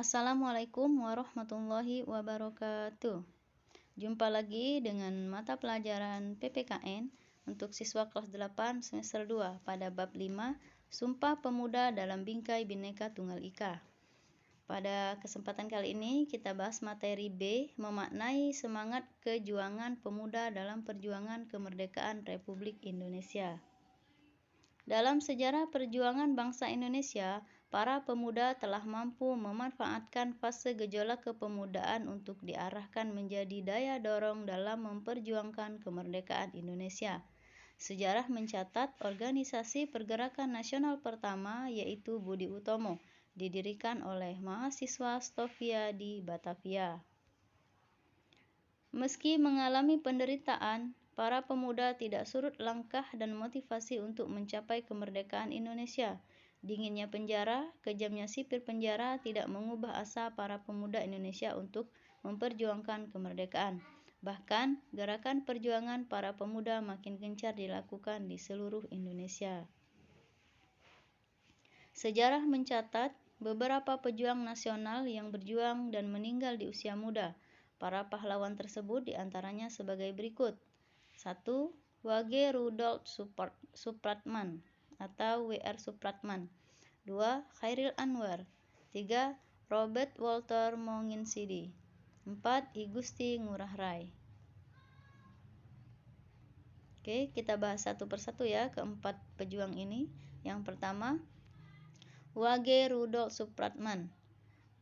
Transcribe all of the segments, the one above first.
Assalamualaikum warahmatullahi wabarakatuh. Jumpa lagi dengan mata pelajaran PPKN untuk siswa kelas 8 semester 2 pada bab 5, Sumpah Pemuda dalam Bingkai Bhinneka Tunggal Ika. Pada kesempatan kali ini kita bahas materi B, memaknai semangat kejuangan pemuda dalam perjuangan kemerdekaan Republik Indonesia. Dalam sejarah perjuangan bangsa Indonesia, para pemuda telah mampu memanfaatkan fase gejolak kepemudaan untuk diarahkan menjadi daya dorong dalam memperjuangkan kemerdekaan Indonesia. Sejarah mencatat organisasi pergerakan nasional pertama yaitu Budi Utomo didirikan oleh mahasiswa Stovia di Batavia. Meski mengalami penderitaan, para pemuda tidak surut langkah dan motivasi untuk mencapai kemerdekaan Indonesia. Dinginnya penjara, kejamnya sipir penjara tidak mengubah asa para pemuda Indonesia untuk memperjuangkan kemerdekaan. Bahkan, gerakan perjuangan para pemuda makin gencar dilakukan di seluruh Indonesia. Sejarah mencatat beberapa pejuang nasional yang berjuang dan meninggal di usia muda. Para pahlawan tersebut diantaranya sebagai berikut. 1. Wage Rudolf Supratman atau W.R. Supratman. 2. Chairil Anwar. 3. Robert Walter Monginsidi. 4. I Gusti Ngurah Rai. Oke, kita bahas satu persatu ya keempat pejuang ini. Yang pertama, Wage Rudolf Supratman.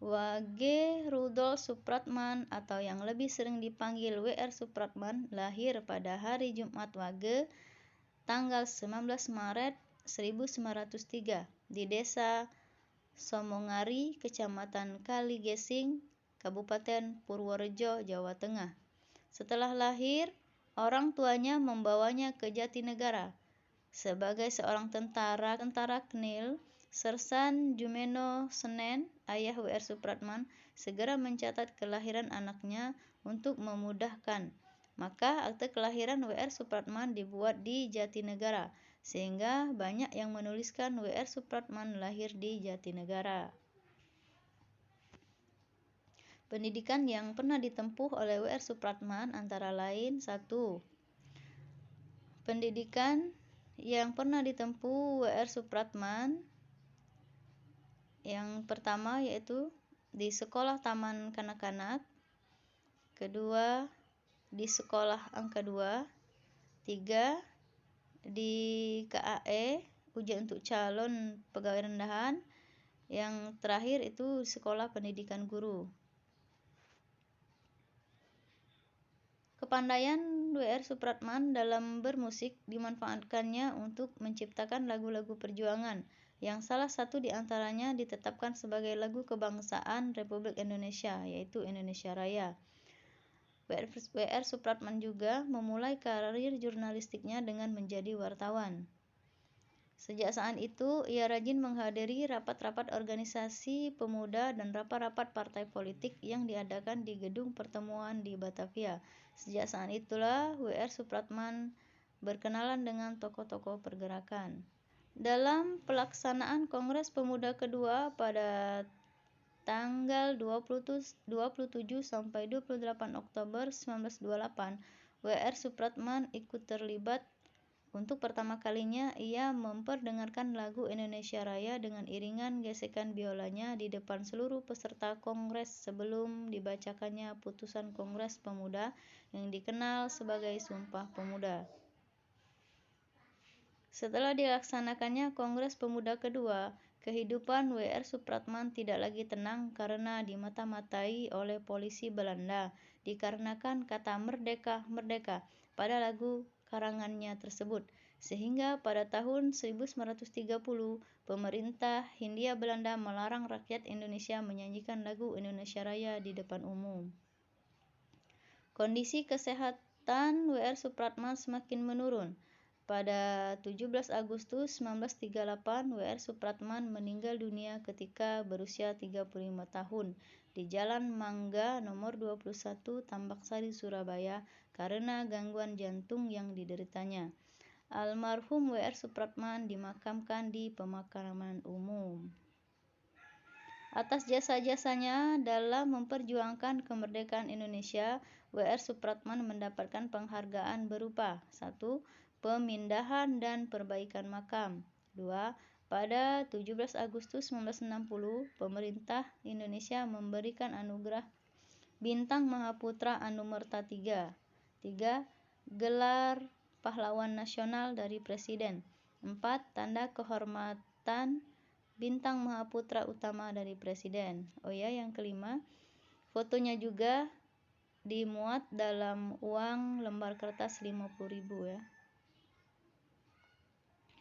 Wage Rudolf Supratman atau yang lebih sering dipanggil W.R. Supratman lahir pada hari Jumat Wage tanggal 19 Maret 1903 di desa Somongari, Kecamatan Kaligesing, Kabupaten Purworejo, Jawa Tengah. Setelah lahir, orang tuanya membawanya ke Jatinegara. Sebagai seorang tentara KNIL, Sersan Jumeno Senen, ayah W.R. Supratman, segera mencatat kelahiran anaknya untuk memudahkan. Maka akte kelahiran W.R. Supratman dibuat di Jatinegara, sehingga banyak yang menuliskan W.R. Supratman lahir di Jatinegara. Pendidikan yang pernah ditempuh oleh W.R. Supratman antara lain 1. Pendidikan yang pernah ditempuh W.R. Supratman yang pertama yaitu di Sekolah Taman Kanak-kanak, kedua di Sekolah Angka 2, 3 di KAE, ujian untuk calon pegawai rendahan, yang terakhir itu Sekolah Pendidikan Guru. Kepandaian W.R. Supratman dalam bermusik dimanfaatkannya untuk menciptakan lagu-lagu perjuangan, yang salah satu di antaranya ditetapkan sebagai lagu kebangsaan Republik Indonesia, yaitu Indonesia Raya. W.R. Supratman juga memulai karir jurnalistiknya dengan menjadi wartawan. Sejak saat itu, ia rajin menghadiri rapat-rapat organisasi pemuda dan rapat-rapat partai politik yang diadakan di gedung pertemuan di Batavia. Sejak saat itulah W.R. Supratman berkenalan dengan tokoh-tokoh pergerakan. Dalam pelaksanaan Kongres Pemuda kedua pada tanggal 27 sampai 28 Oktober 1928, W.R. Supratman ikut terlibat. Untuk pertama kalinya, ia memperdengarkan lagu Indonesia Raya dengan iringan gesekan biolanya di depan seluruh peserta Kongres sebelum dibacakannya putusan Kongres Pemuda yang dikenal sebagai Sumpah Pemuda. Setelah dilaksanakannya Kongres Pemuda kedua, kehidupan W.R. Supratman tidak lagi tenang karena dimata-matai oleh polisi Belanda dikarenakan kata "merdeka, merdeka" pada lagu karangannya tersebut, sehingga pada tahun 1930 pemerintah Hindia Belanda melarang rakyat Indonesia menyanyikan lagu Indonesia Raya di depan umum. Kondisi kesehatan W.R. Supratman semakin menurun. Pada 17 Agustus 1938, W.R. Supratman meninggal dunia ketika berusia 35 tahun di Jalan Mangga nomor 21 Tambak Sari, Surabaya karena gangguan jantung yang dideritanya. Almarhum W.R. Supratman dimakamkan di pemakaman umum. Atas jasa-jasanya dalam memperjuangkan kemerdekaan Indonesia, W.R. Supratman mendapatkan penghargaan berupa 1. Pemindahan dan perbaikan makam. 2. Pada 17 Agustus 1960, pemerintah Indonesia memberikan anugerah Bintang Mahaputra Anumerta 3. 3. Gelar Pahlawan Nasional dari Presiden. 4. Tanda Kehormatan Bintang Mahaputra Utama dari Presiden. Oh ya, yang kelima, fotonya juga dimuat dalam uang lembar kertas 50.000 ya.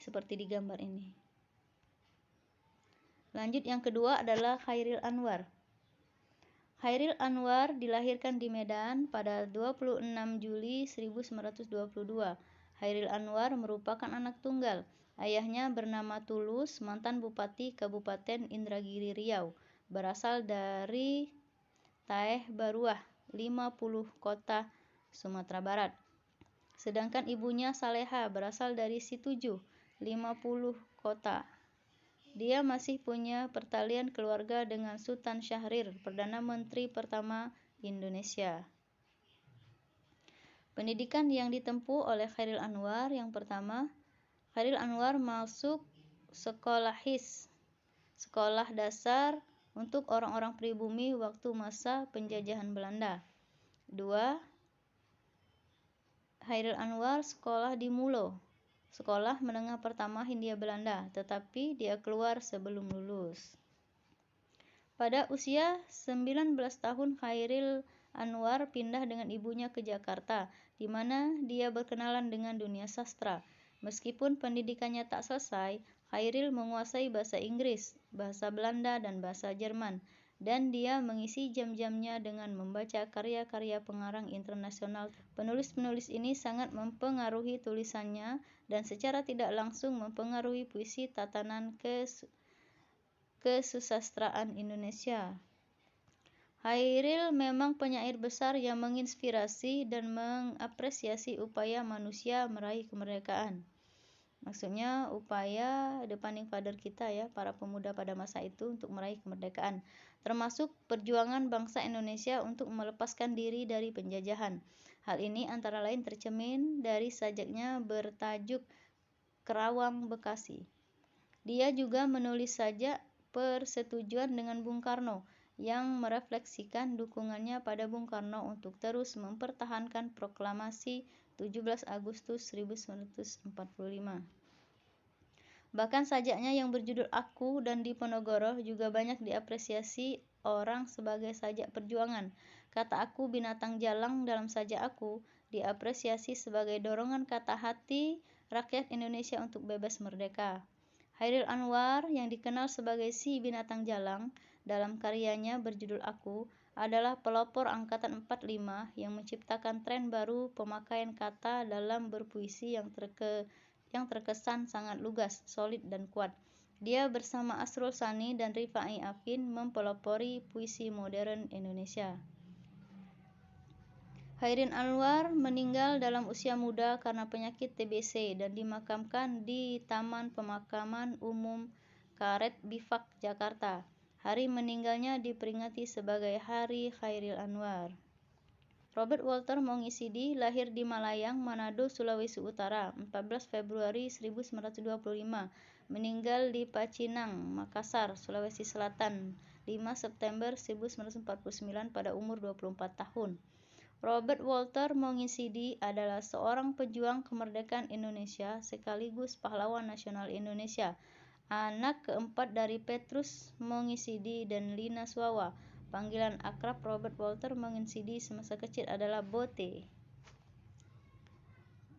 Seperti di gambar ini. Lanjut, yang kedua adalah Chairil Anwar. Chairil Anwar dilahirkan di Medan pada 26 Juli 1922. Chairil Anwar merupakan anak tunggal. Ayahnya bernama Tulus, mantan Bupati Kabupaten Indragiri Riau, berasal dari Taeh Baruah, 50 Kota, Sumatera Barat. Sedangkan ibunya Saleha berasal dari Situjuh, 50 Kota. Dia masih punya pertalian keluarga dengan Sultan Syahrir, Perdana Menteri pertama Indonesia. Pendidikan yang ditempuh oleh Chairil Anwar, yang pertama, Chairil Anwar masuk sekolah HIS, sekolah dasar untuk orang-orang pribumi waktu masa penjajahan Belanda. 2. Chairil Anwar sekolah di Mulo, sekolah menengah pertama Hindia Belanda, tetapi dia keluar sebelum lulus. Pada usia 19 tahun, Chairil Anwar pindah dengan ibunya ke Jakarta, di mana dia berkenalan dengan dunia sastra. Meskipun pendidikannya tak selesai, Chairil menguasai bahasa Inggris, bahasa Belanda, dan bahasa Jerman, dan dia mengisi jam-jamnya dengan membaca karya-karya pengarang internasional. Penulis-penulis ini sangat mempengaruhi tulisannya dan secara tidak langsung mempengaruhi puisi tatanan kesusastraan Indonesia. Chairil memang penyair besar yang menginspirasi dan mengapresiasi upaya manusia meraih kemerdekaan. Maksudnya upaya the founding father kita ya, para pemuda pada masa itu untuk meraih kemerdekaan, termasuk perjuangan bangsa Indonesia untuk melepaskan diri dari penjajahan. Hal ini antara lain tercermin dari sajaknya bertajuk Kerawang Bekasi. Dia juga menulis sajak persetujuan dengan Bung Karno yang merefleksikan dukungannya pada Bung Karno untuk terus mempertahankan proklamasi 17 Agustus 1945. Bahkan sajaknya yang berjudul Aku dan Diponegoro juga banyak diapresiasi orang sebagai sajak perjuangan. Kata Aku binatang jalang dalam sajak Aku diapresiasi sebagai dorongan kata hati rakyat Indonesia untuk bebas merdeka. Chairil Anwar yang dikenal sebagai si binatang jalang dalam karyanya berjudul Aku adalah pelopor angkatan 45 yang menciptakan tren baru pemakaian kata dalam berpuisi yang terkesan sangat lugas, solid, dan kuat. Dia bersama Asrul Sani dan Rifai Afin mempelopori puisi modern Indonesia. Chairil Anwar meninggal dalam usia muda karena penyakit TBC dan dimakamkan di Taman Pemakaman Umum Karet Bifak, Jakarta. Hari meninggalnya diperingati sebagai Hari Chairil Anwar. Robert Walter Mongisidi lahir di Malayang, Manado, Sulawesi Utara, 14 Februari 1925. Meninggal di Pacinang, Makassar, Sulawesi Selatan, 5 September 1949 pada umur 24 tahun. Robert Walter Mongisidi adalah seorang pejuang kemerdekaan Indonesia sekaligus pahlawan nasional Indonesia, anak keempat dari Petrus Mongisidi dan Lina Swawa. Panggilan akrab Robert Walter Mongisidi semasa kecil adalah Bote.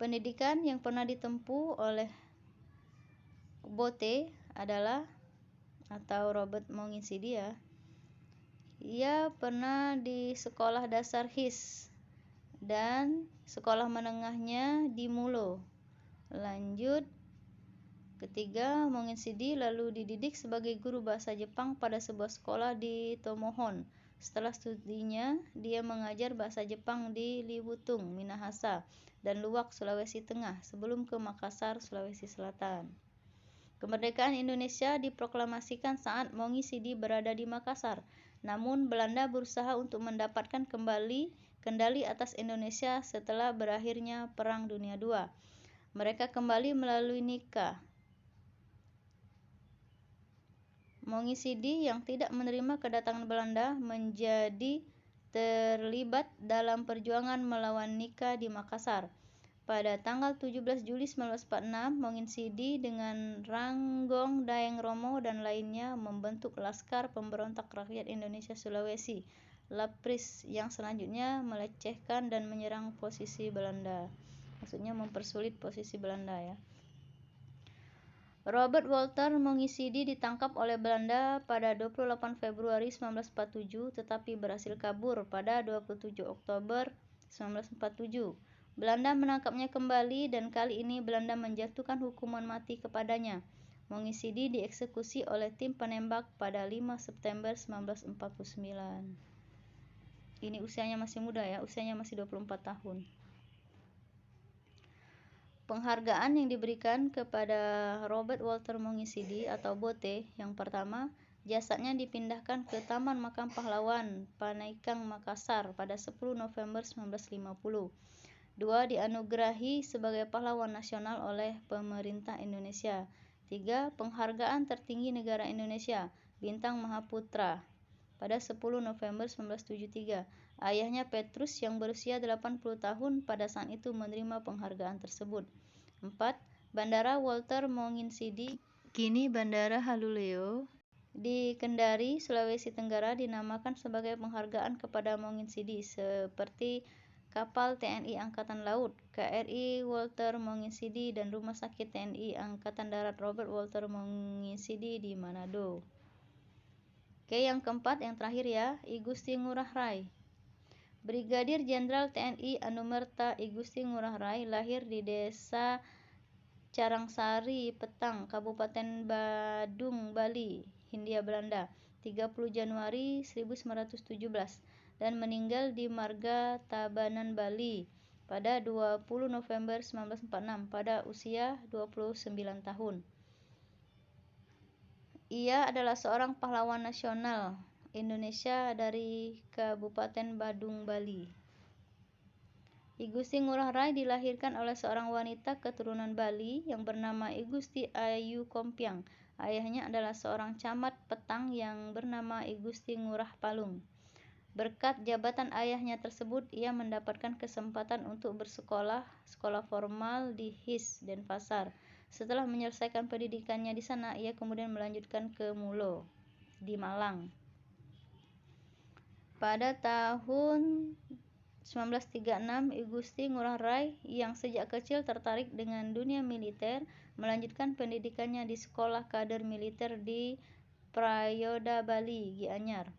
Pendidikan yang pernah ditempuh oleh Bote adalah, atau Robert Mongisidi ya, ia pernah di sekolah dasar HIS dan sekolah menengahnya di Mulo. Lanjut, ketiga, Mongisidi lalu dididik sebagai guru bahasa Jepang pada sebuah sekolah di Tomohon. Setelah studinya, dia mengajar bahasa Jepang di Liwutung, Minahasa, dan Luwak, Sulawesi Tengah, sebelum ke Makassar, Sulawesi Selatan. Kemerdekaan Indonesia diproklamasikan saat Mongisidi berada di Makassar. Namun Belanda berusaha untuk mendapatkan kembali kendali atas Indonesia setelah berakhirnya Perang Dunia II. Mereka kembali melalui nikah. Mongisidi yang tidak menerima kedatangan Belanda menjadi terlibat dalam perjuangan melawan Nika di Makassar. Pada tanggal 17 Juli 1946, Mongisidi dengan Ranggong Daeng Romo dan lainnya membentuk Laskar Pemberontak Rakyat Indonesia Sulawesi, LAPRIS, yang selanjutnya melecehkan dan menyerang posisi Belanda. Maksudnya mempersulit posisi Belanda ya. Robert Walter Mongisidi ditangkap oleh Belanda pada 28 Februari 1947 tetapi berhasil kabur pada 27 Oktober 1947. Belanda menangkapnya kembali dan kali ini Belanda menjatuhkan hukuman mati kepadanya. Mongisidi dieksekusi oleh tim penembak pada 5 September 1949. Ini usianya masih muda ya, usianya masih 24 tahun. Penghargaan yang diberikan kepada Robert Walter Mongisidi atau Bote, yang pertama, jasadnya dipindahkan ke Taman Makam Pahlawan Panaikang Makassar pada 10 November 1950. Dua, dianugerahi sebagai pahlawan nasional oleh pemerintah Indonesia. Tiga, penghargaan tertinggi negara Indonesia, Bintang Mahaputra, pada 10 November 1973. Ayahnya Petrus yang berusia 80 tahun pada saat itu menerima penghargaan tersebut. 4. Bandara Walter Mongisidi, kini Bandara Haluleo, di Kendari, Sulawesi Tenggara dinamakan sebagai penghargaan kepada Mongisidi seperti Kapal TNI Angkatan Laut, KRI Walter Mongisidi, dan Rumah Sakit TNI Angkatan Darat Robert Walter Mongisidi di Manado. Oke, yang keempat, yang terakhir ya, I Gusti Ngurah Rai. Brigadir Jenderal TNI Anumerta I Gusti Ngurah Rai lahir di desa Carangsari Petang, Kabupaten Badung, Bali, Hindia Belanda, 30 Januari 1917 dan meninggal di Marga Tabanan, Bali pada 20 November 1946 pada usia 29 tahun. Ia adalah seorang pahlawan nasional Indonesia dari Kabupaten Badung, Bali. I Gusti Ngurah Rai dilahirkan oleh seorang wanita keturunan Bali yang bernama I Gusti Ayu Kompiang. Ayahnya adalah seorang camat Petang yang bernama I Gusti Ngurah Palung. Berkat jabatan ayahnya tersebut, ia mendapatkan kesempatan untuk bersekolah sekolah formal di His, Denpasar. Setelah menyelesaikan pendidikannya di sana, ia kemudian melanjutkan ke Mulo di Malang. Pada tahun 1936, I Gusti Ngurah Rai yang sejak kecil tertarik dengan dunia militer melanjutkan pendidikannya di Sekolah Kader Militer di Prayoda, Bali, Gianyar.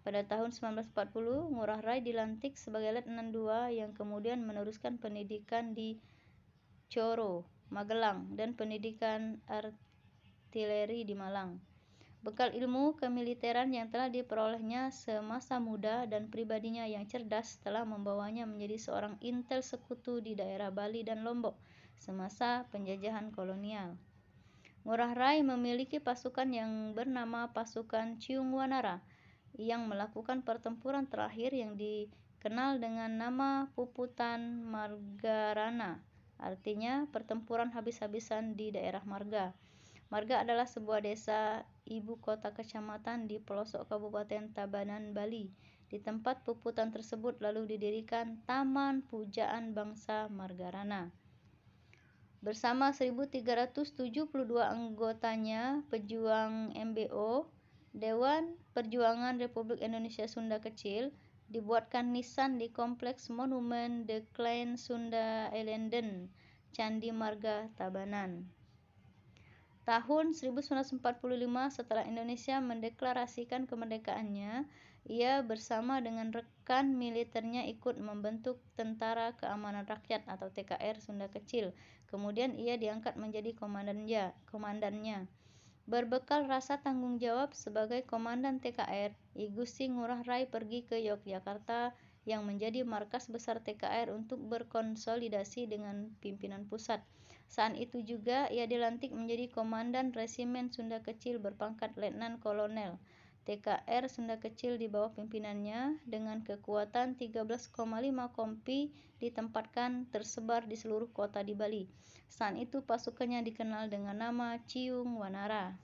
Pada tahun 1940, Ngurah Rai dilantik sebagai Letnan II yang kemudian meneruskan pendidikan di Coro, Magelang, dan pendidikan artileri di Malang. Bekal ilmu kemiliteran yang telah diperolehnya semasa muda dan pribadinya yang cerdas telah membawanya menjadi seorang intel sekutu di daerah Bali dan Lombok semasa penjajahan kolonial. Ngurah Rai memiliki pasukan yang bernama Pasukan Ciung Wanara yang melakukan pertempuran terakhir yang dikenal dengan nama Puputan Margarana, artinya pertempuran habis-habisan di daerah Marga. Marga adalah sebuah desa ibu kota kecamatan di pelosok Kabupaten Tabanan, Bali. Di tempat puputan tersebut lalu didirikan Taman Pujaan Bangsa Margarana. Bersama 1.372 anggotanya, pejuang MBO, Dewan Perjuangan Republik Indonesia Sunda Kecil, dibuatkan nisan di Kompleks Monumen De Klein Sunda Elenden, Candi Marga, Tabanan. Tahun 1945, setelah Indonesia mendeklarasikan kemerdekaannya, ia bersama dengan rekan militernya ikut membentuk Tentara Keamanan Rakyat atau TKR Sunda Kecil. Kemudian ia diangkat menjadi komandannya. Berbekal rasa tanggung jawab sebagai komandan TKR, I Gusti Ngurah Rai pergi ke Yogyakarta yang menjadi markas besar TKR untuk berkonsolidasi dengan pimpinan pusat. Saat itu juga ia dilantik menjadi Komandan Resimen Sunda Kecil berpangkat Letnan Kolonel. TKR Sunda Kecil di bawah pimpinannya dengan kekuatan 13,5 kompi ditempatkan tersebar di seluruh kota di Bali. Saat itu pasukannya dikenal dengan nama Ciung Wanara.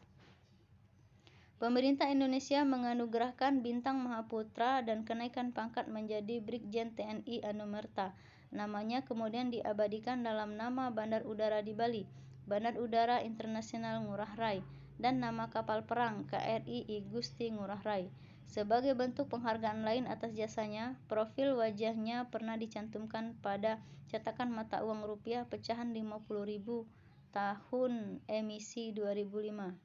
Pemerintah Indonesia menganugerahkan Bintang Mahaputra dan kenaikan pangkat menjadi Brigjen TNI Anumerta. Namanya kemudian diabadikan dalam nama Bandar Udara di Bali, Bandar Udara Internasional Ngurah Rai, dan nama kapal perang KRI I Gusti Ngurah Rai. Sebagai bentuk penghargaan lain atas jasanya, profil wajahnya pernah dicantumkan pada cetakan mata uang rupiah pecahan 50.000 tahun emisi 2005.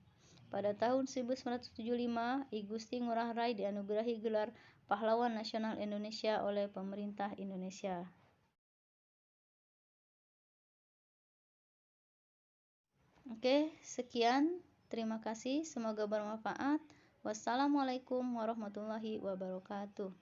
Pada tahun 1975, I Gusti Ngurah Rai dianugerahi gelar Pahlawan Nasional Indonesia oleh pemerintah Indonesia. Oke, sekian. Terima kasih. Semoga bermanfaat. Wassalamualaikum warahmatullahi wabarakatuh.